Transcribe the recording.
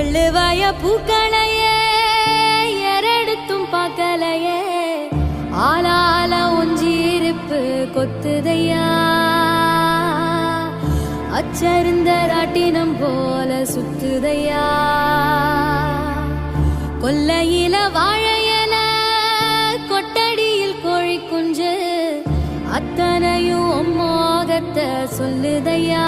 எள்ளுவாய பூக்களையே எரடுத்தும் பார்க்கலையே ஆளால ஒஞ்சிருப்பு கொத்துதையா அச்சருந்த ராட்டினம் போல சுத்துதையா கொல்லையில வாழையல கொட்டடியில் கோழி குஞ்சு அத்தனையும் மோகத்தை சொல்லுதையா